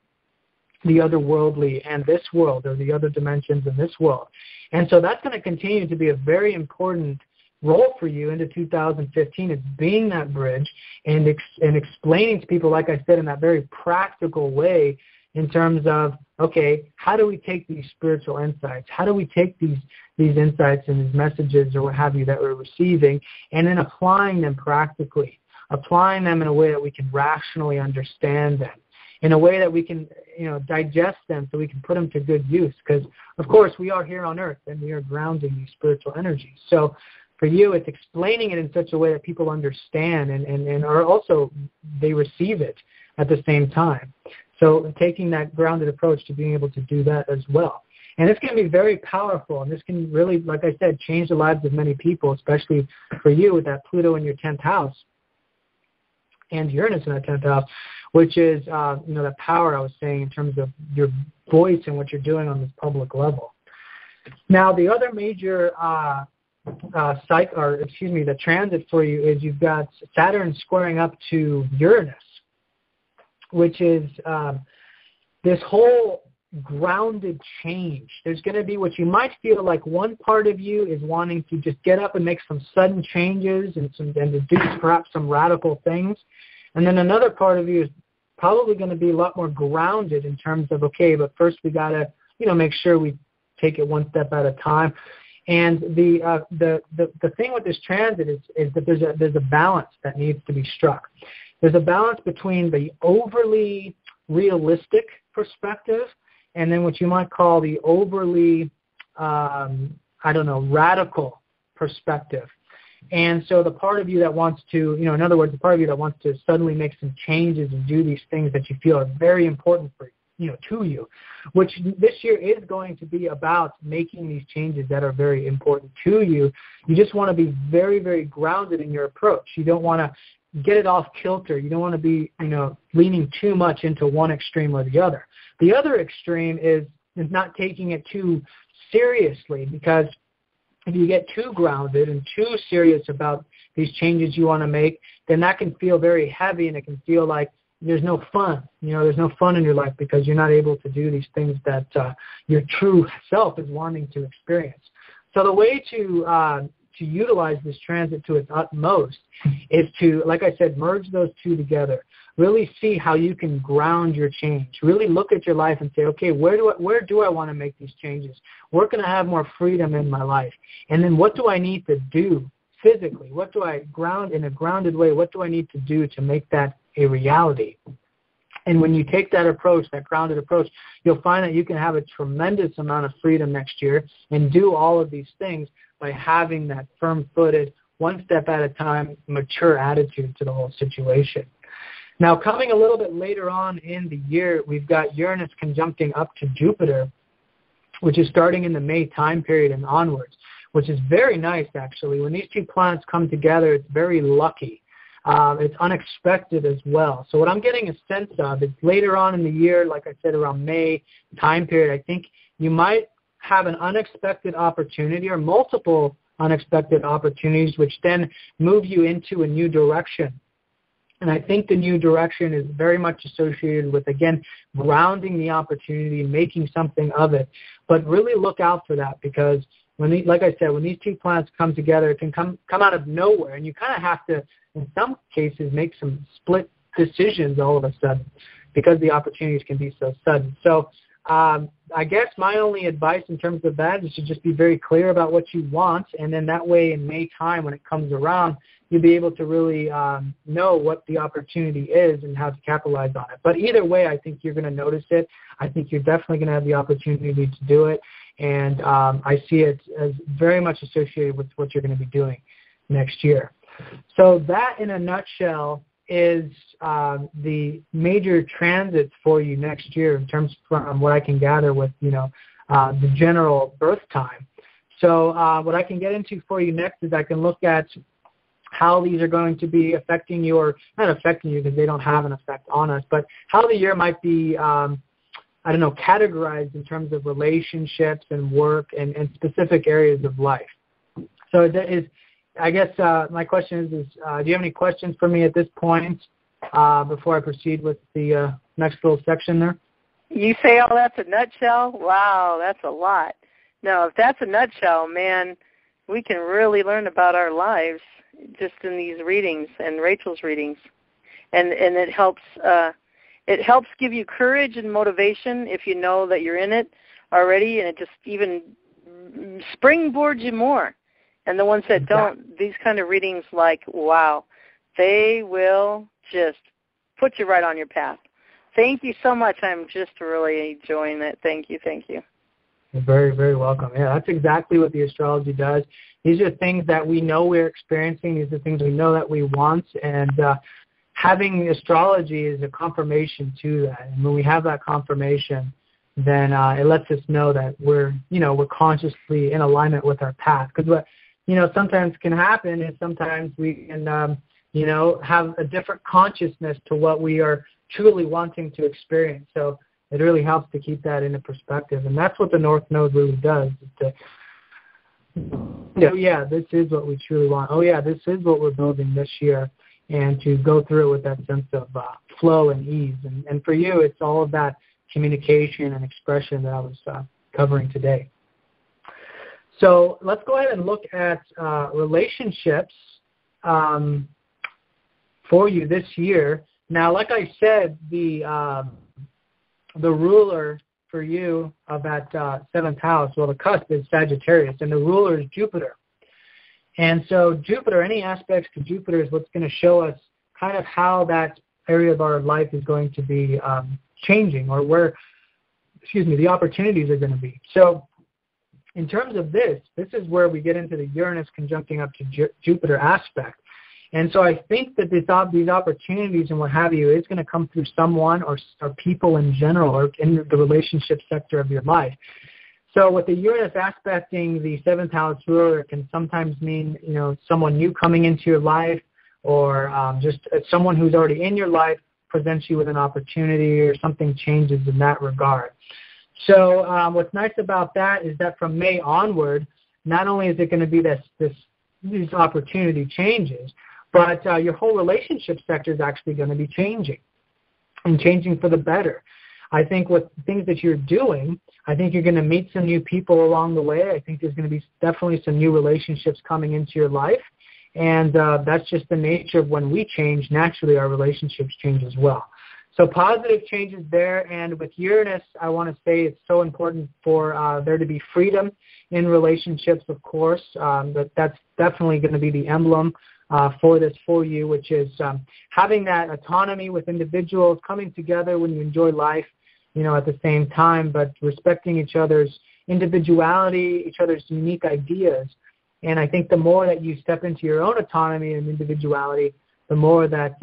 S2: the otherworldly and this world, or the other dimensions in this world. And so that's going to continue to be a very important role for you into 2015. It's being that bridge and explaining to people, like I said, in that very practical way, in terms of, okay, how do we take these spiritual insights? How do we take these insights and these messages or what have you that we're receiving, and then applying them practically, applying them in a way that we can rationally understand them, in a way that we can, digest them so we can put them to good use. Because, of course, we are here on Earth and we are grounding these spiritual energies. So for you, it's explaining it in such a way that people understand and are also, they receive it at the same time. So taking that grounded approach to being able to do that as well. And it's going to be very powerful, and this can really, like I said, change the lives of many people, especially for you with that Pluto in your 10th house and Uranus in that 10th house, which is, that power I was saying in terms of your voice and what you're doing on this public level. Now, the other major the transit for you is you've got Saturn squaring up to Uranus, which is this whole grounded change. There's going to be what you might feel like one part of you is wanting to just get up and make some sudden changes and to do perhaps some radical things. And then another part of you is probably going to be a lot more grounded in terms of, okay, but first we got to, make sure we take it one step at a time. And the thing with this transit is that there's a balance that needs to be struck. There's a balance between the overly realistic perspective and then what you might call the overly, radical perspective. And so the part of you that wants to, in other words, the part of you that wants to suddenly make some changes and do these things that you feel are very important for to you, which this year is going to be about making these changes that are very important to you. You just want to be very, very grounded in your approach. You don't want to get it off kilter. You don't want to be, leaning too much into one extreme or the other. The other extreme is not taking it too seriously, because if you get too grounded and too serious about these changes you want to make, then that can feel very heavy, and it can feel like there's no fun. There's no fun in your life because you're not able to do these things that your true self is wanting to experience. So the way to utilize this transit to its utmost is to, like I said, merge those two together. Really see how you can ground your change. Really look at your life and say, okay, where do I want to make these changes? Where can I have more freedom in my life? And then what do I need to do physically? What do I ground in a grounded way? What do I need to do to make that a reality? And when you take that approach, that grounded approach, you'll find that you can have a tremendous amount of freedom next year and do all of these things by having that firm-footed, one step at a time, mature attitude to the whole situation. Now, coming a little bit later on in the year, we've got Uranus conjuncting up to Jupiter, which is starting in the May time period and onwards, which is very nice, actually. When these two planets come together, it's very lucky. It's unexpected as well. So what I'm getting a sense of is later on in the year, like I said, around May time period, I think you might have an unexpected opportunity or multiple unexpected opportunities, which then move you into a new direction. And I think the new direction is very much associated with, again, grounding the opportunity and making something of it. But really look out for that, because like I said, when these two planets come together, it can come out of nowhere, and you kind of have to, in some cases, make some split decisions all of a sudden because the opportunities can be so sudden. So I guess my only advice in terms of that is to just be very clear about what you want, and then that way in May time when it comes around, you'll be able to really know what the opportunity is and how to capitalize on it. But either way, I think you're going to notice it. I think you're definitely going to have the opportunity to do it, and I see it as very much associated with what you're going to be doing next year. So that, in a nutshell, is the major transits for you next year in terms from what I can gather with, the general birth time. So what I can get into for you next is I can look at how these are going to be affecting you, or not affecting you because they don't have an effect on us, but how the year might be, categorized in terms of relationships and work and specific areas of life. So that is, I guess my question is do you have any questions for me at this point before I proceed with the next little section there?
S1: You say all that's a nutshell? Wow, that's a lot. No, if that's a nutshell, man, we can really learn about our lives just in these readings and Rachel's readings. And it helps give you courage and motivation if you know that you're in it already, and it just even springboards you more. And the ones that don't, these kind of readings, like, wow, they will just put you right on your path. Thank you so much. I'm just really enjoying it. Thank you.
S2: You're very, very welcome. Yeah, that's exactly what the astrology does. These are things that we know we're experiencing. These are things we know that we want. And having astrology is a confirmation to that. And when we have that confirmation, then it lets us know that we're consciously in alignment with our path. Because what sometimes can happen is sometimes we can, have a different consciousness to what we are truly wanting to experience. So it really helps to keep that into perspective. And that's what the North Node really does. This is what we truly want. Oh, yeah, this is what we're building this year. And to go through it with that sense of flow and ease. And for you, it's all of that communication and expression that I was covering today. So let's go ahead and look at relationships for you this year. Now, like I said, the ruler for you of that seventh house, well, the cusp is Sagittarius, and the ruler is Jupiter. And so Jupiter, any aspects to Jupiter is what's going to show us kind of how that area of our life is going to be changing, or where, the opportunities are going to be. So in terms of this is where we get into the Uranus conjuncting up to Jupiter aspect. And so I think that these opportunities and what have you is going to come through someone or people in general, or in the relationship sector of your life. So with the Uranus aspecting the seventh house ruler, it can sometimes mean, someone new coming into your life, or just someone who's already in your life presents you with an opportunity, or something changes in that regard. So what's nice about that is that from May onward, not only is it going to be these opportunity changes, but your whole relationship sector is actually going to be changing, and changing for the better. I think with things that you're doing, I think you're going to meet some new people along the way. I think there's going to be definitely some new relationships coming into your life. And that's just the nature of when we change, naturally our relationships change as well. So positive changes there. And with Uranus, I want to say it's so important for there to be freedom in relationships, of course. That's definitely going to be the emblem for this for you, which is having that autonomy with individuals, coming together when you enjoy life, at the same time, but respecting each other's individuality, each other's unique ideas. And I think the more that you step into your own autonomy and individuality, the more that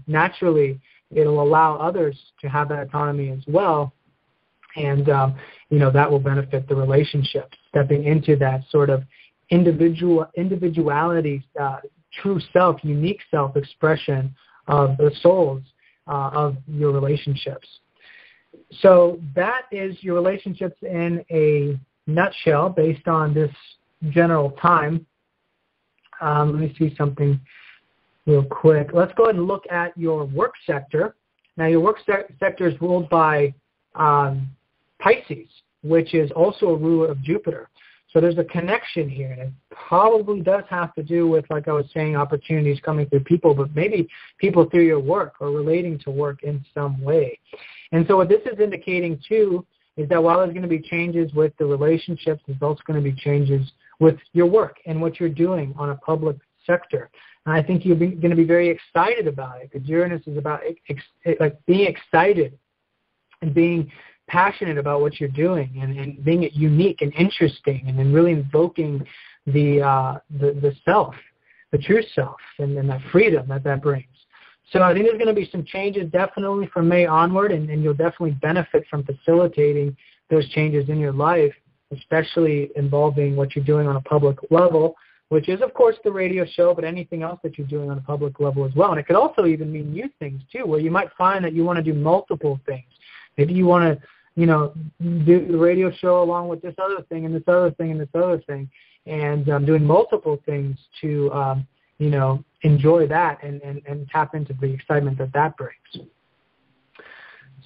S2: naturally it'll allow others to have that autonomy as well. And, that will benefit the relationship, stepping into that sort of individuality true self, unique self-expression of the souls of your relationships. So that is your relationships in a nutshell based on this general time. Let me see something real quick. Let's go ahead and look at your work sector. Now, your work sector is ruled by Pisces, which is also a ruler of Jupiter. So there's a connection here, and it probably does have to do with, like I was saying, opportunities coming through people, but maybe people through your work or relating to work in some way. And so what this is indicating, too, is that while there's going to be changes with the relationships, there's also going to be changes with your work and what you're doing on a public sector. And I think you're going to be very excited about it, because Uranus is about like being excited and being passionate about what you're doing and being unique and interesting, and then really invoking the self, the true self, and that freedom that brings. So I think there's going to be some changes definitely from May onward, and you'll definitely benefit from facilitating those changes in your life, especially involving what you're doing on a public level, which is, of course, the radio show, but anything else that you're doing on a public level as well. And it could also even mean new things, too, where you might find that you want to do multiple things. Maybe you want to, do the radio show along with this other thing and this other thing and this other thing, and doing multiple things to, enjoy that and tap into the excitement that brings.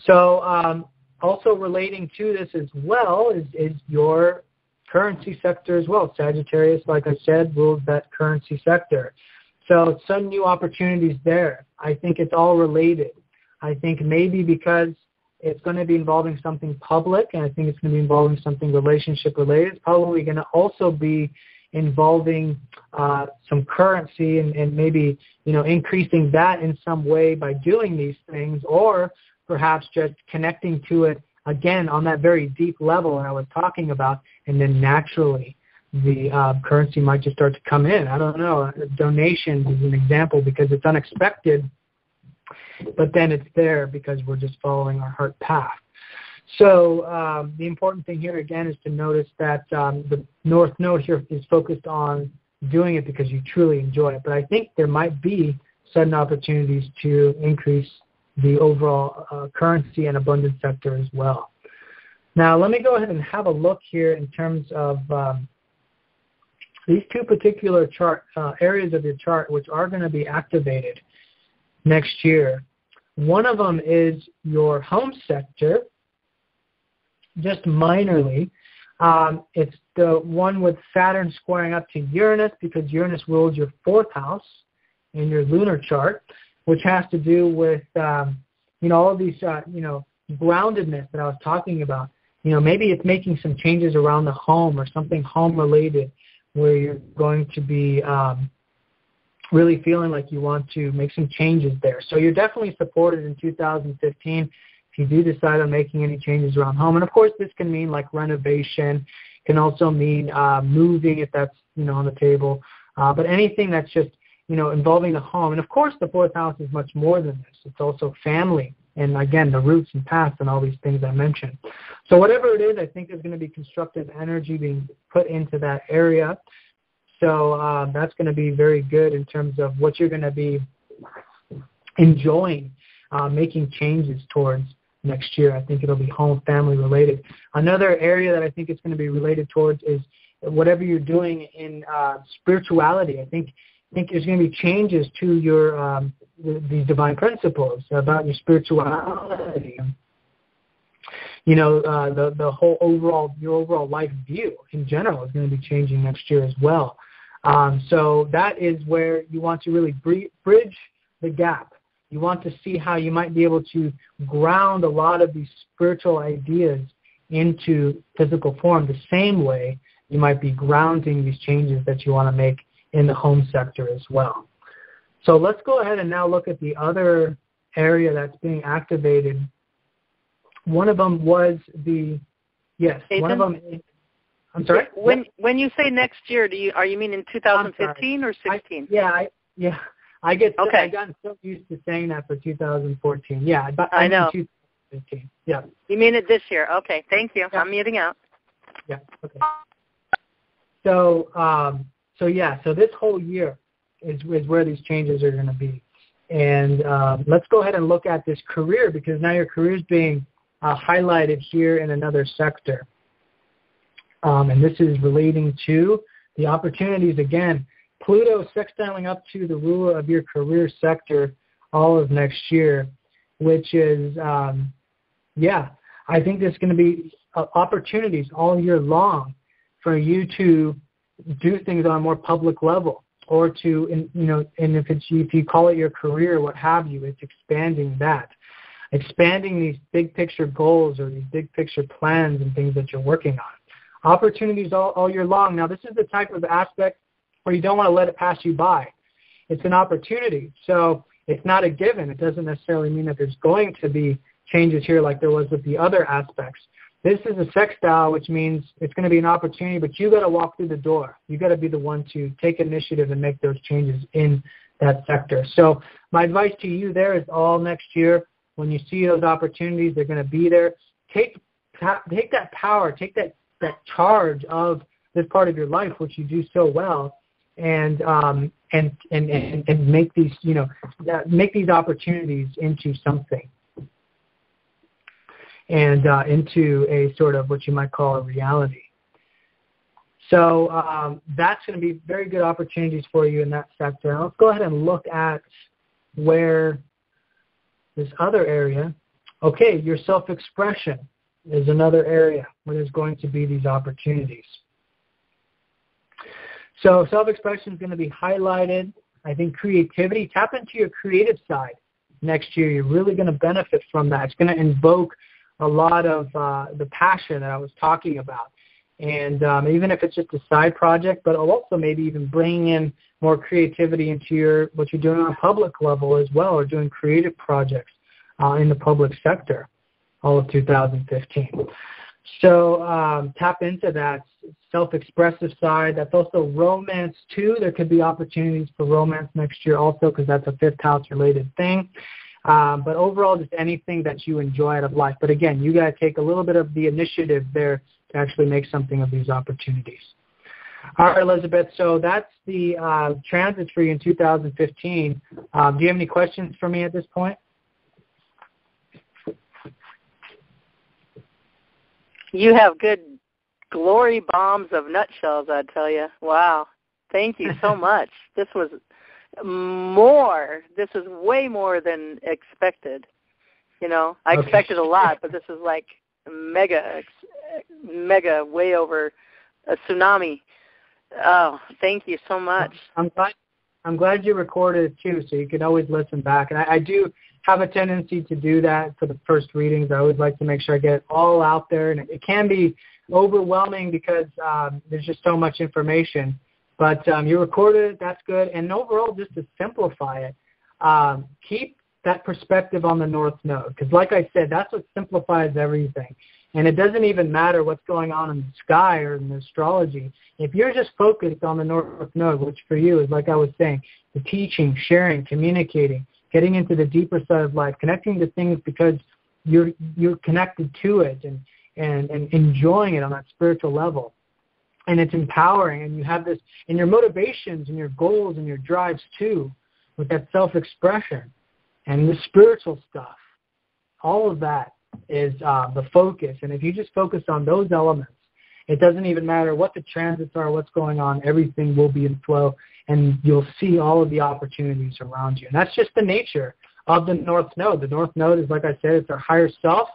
S2: So also relating to this as well is your currency sector as well. Sagittarius, like I said, rules that currency sector. So some new opportunities there. I think it's all related. I think maybe because it's going to be involving something public, and I think it's going to be involving something relationship related. It's probably going to also be involving some currency and maybe, increasing that in some way by doing these things, or perhaps just connecting to it again on that very deep level that I was talking about, and then naturally the currency might just start to come in. I don't know. Donations is an example because it's unexpected, but then it's there because we're just following our heart path. So the important thing here, again, is to notice that the North Node here is focused on doing it because you truly enjoy it. But I think there might be sudden opportunities to increase the overall currency and abundance sector as well. Now, let me go ahead and have a look here in terms of these two particular areas of your chart which are going to be activated next year. One of them is your home sector, just minorly. It's the one with Saturn squaring up to Uranus, because Uranus rules your fourth house in your lunar chart, which has to do with, all of these, groundedness that I was talking about. Maybe it's making some changes around the home or something home-related where you're going to be really feeling like you want to make some changes there. So you're definitely supported in 2015 if you do decide on making any changes around home. And, of course, this can mean like renovation. It can also mean moving if that's, on the table. But anything that's just, involving the home. And, of course, the fourth house is much more than this. It's also family and, again, the roots and past and all these things I mentioned. So whatever it is, I think there's going to be constructive energy being put into that area. So that's going to be very good in terms of what you're going to be enjoying, making changes towards next year. I think it'll be home, family related. Another area that I think it's going to be related towards is whatever you're doing in spirituality. I think there's going to be changes to your these divine principles about your spirituality. The whole your overall life view in general is going to be changing next year as well. So that is where you want to really bridge the gap. You want to see how you might be able to ground a lot of these spiritual ideas into physical form the same way you might be grounding these changes that you want to make in the home sector as well. So let's go ahead and now look at the other area that's being activated. One of them was
S1: Nathan?
S2: One of them is, I'm sorry?
S1: When you say next year, are you mean in 2015 or 16?
S2: I got so used to saying that for 2014. Yeah, but I know. 2015. Yeah.
S1: You mean it this year? Okay, thank you. Yeah. I'm muting out.
S2: Yeah. Okay. So this whole year, is where these changes are going to be. And let's go ahead and look at this career, because now your career is being highlighted here in another sector. And this is relating to the opportunities. Again, Pluto sextiling up to the ruler of your career sector all of next year, which is, I think there's going to be opportunities all year long for you to do things on a more public level, or to, and if you call it your career, what have you, it's expanding that. Expanding these big picture goals or these big picture plans and things that you're working on. Opportunities all year long. Now, this is the type of aspect where you don't want to let it pass you by. It's an opportunity. So it's not a given. It doesn't necessarily mean that there's going to be changes here like there was with the other aspects. This is a sextile, which means it's going to be an opportunity, but you got to walk through the door. You got to be the one to take initiative and make those changes in that sector. So my advice to you there is all next year, when you see those opportunities, they're going to be there. Take that power, take that charge of this part of your life, which you do so well, and make these, make these opportunities into something, and into a sort of what you might call a reality. So that's going to be very good opportunities for you in that sector. Now let's go ahead and look at where this other area. Okay, your self-expression is another area where there's going to be these opportunities. So self-expression is going to be highlighted. I think creativity, tap into your creative side next year. You're really going to benefit from that. It's going to invoke a lot of the passion that I was talking about. And even if it's just a side project, but also maybe even bringing in more creativity into what you're doing on a public level as well, or doing creative projects in the public sector all of 2015. So tap into that self-expressive side. That's also romance too. There could be opportunities for romance next year also, because that's a fifth house related thing. But overall, just anything that you enjoy out of life. But again, you got to take a little bit of the initiative there to actually make something of these opportunities. All right, Elizabeth, so that's the transits for you in 2015. Do you have any questions for me at this point?
S1: You have good glory bombs of nutshells, I tell you. Wow. Thank you so much. This was way more than expected. I expected a lot, but this is like mega, way over a tsunami. Oh, thank you so much. I'm glad you recorded it too, so you can always listen back. And I do have a tendency to do that for the first readings. I always like to make sure I get it all out there, and it can be overwhelming because there's just so much information. But you recorded it, that's good. And overall, just to simplify it, keep that perspective on the North Node, because like I said, that's what simplifies everything. And it doesn't even matter what's going on in the sky or in the astrology. If you're just focused on the North Node, which for you is, like I was saying, the teaching, sharing, communicating, getting into the deeper side of life, connecting to things because you're connected to it, and enjoying it on that spiritual level. And it's empowering, and you have this, and your motivations and your goals and your drives too, with that self-expression and the spiritual stuff. All of that is the focus. And if you just focus on those elements, it doesn't even matter what the transits are, what's going on, everything will be in flow, and you'll see all of the opportunities around you. And that's just the nature of the North Node. The North Node is, like I said, it's our higher self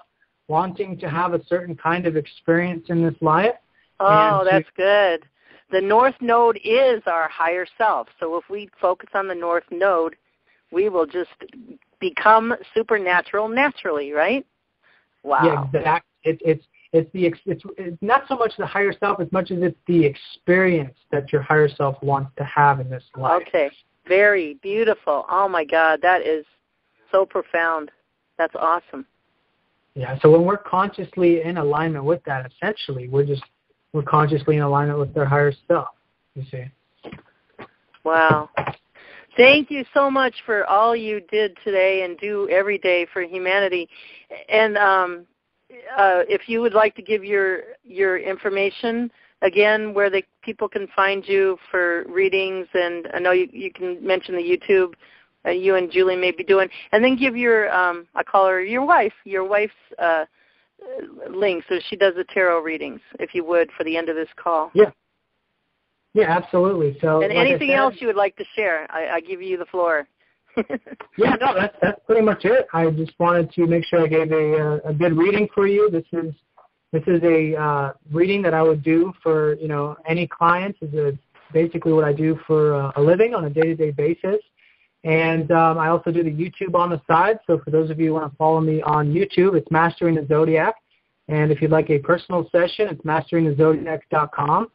S1: wanting to have a certain kind of experience in this life. Oh, that's good. The North Node is our higher self. So if we focus on the North Node, we will just become supernatural naturally, right? Wow.
S2: Yeah, exactly. It's not so much the higher self as much as it's the experience that your higher self wants to have in this life.
S1: Okay. Very beautiful. Oh, my God. That is so profound. That's awesome.
S2: Yeah, so when we're consciously in alignment with that, essentially, we're consciously in alignment with their higher self, you see.
S1: Wow. Thank you so much for all you did today and do every day for humanity. And if you would like to give your information again, where people can find you for readings, and I know you can mention the YouTube you and Julie may be doing, and then give your, I call her your wife's link, so she does the tarot readings, if you would, for the end of this call.
S2: Yeah. Yeah, absolutely. So,
S1: and anything else you would like to share, I give you the floor.
S2: Yeah, no, that's pretty much it. I just wanted to make sure I gave a good reading for you. This is a reading that I would do for any clients. Is basically what I do for a living on a day-to-day basis. And I also do the YouTube on the side. So for those of you who want to follow me on YouTube, it's Mastering the Zodiac. And if you'd like a personal session, it's masteringthezodiac.com.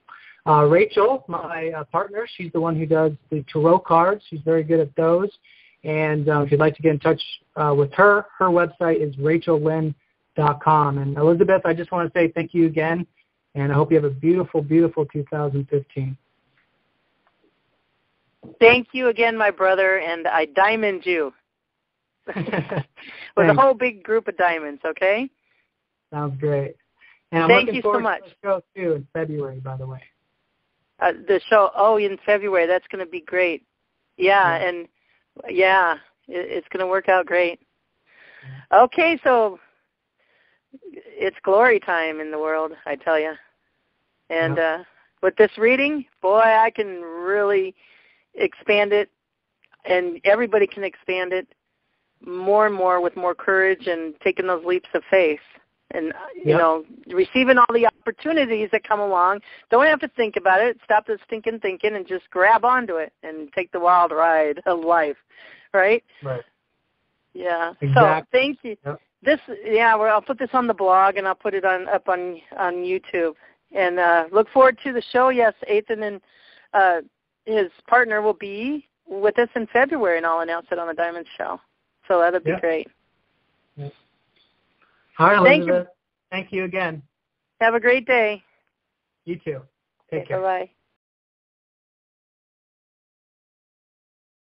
S2: Rachel, my partner, she's the one who does the tarot cards. She's very good at those. And if you'd like to get in touch with her, her website is rachellynn.com. And Elizabeth, I just want to say thank you again, and I hope you have a beautiful, beautiful 2015.
S1: Thank you again, my brother, and I diamond you with a whole big group of diamonds, okay?
S2: Sounds great. And I'm
S1: Thank
S2: looking
S1: you
S2: forward
S1: so much.
S2: to the show, too, in February, by the way.
S1: The show, in February, that's going to be great. Yeah. And it's going to work out great. Yeah. Okay, so it's glory time in the world, I tell you. And with this reading, boy, I can really expand it, and everybody can expand it more and more with more courage and taking those leaps of faith. And, receiving all the opportunities that come along. Don't have to think about it. Stop the stinking thinking and just grab onto it and take the wild ride of life, right?
S2: Right.
S1: Yeah.
S2: Exactly.
S1: So thank you.
S2: Yep.
S1: I'll put this on the blog, and I'll put it up on YouTube. And look forward to the show. Yes, Ethan and his partner will be with us in February, and I'll announce it on the Diamond Show. So that'll be great.
S2: Yep. All right, Elizabeth. Thank you again.
S1: Have a great day.
S2: You too. Take care.
S1: Bye-bye.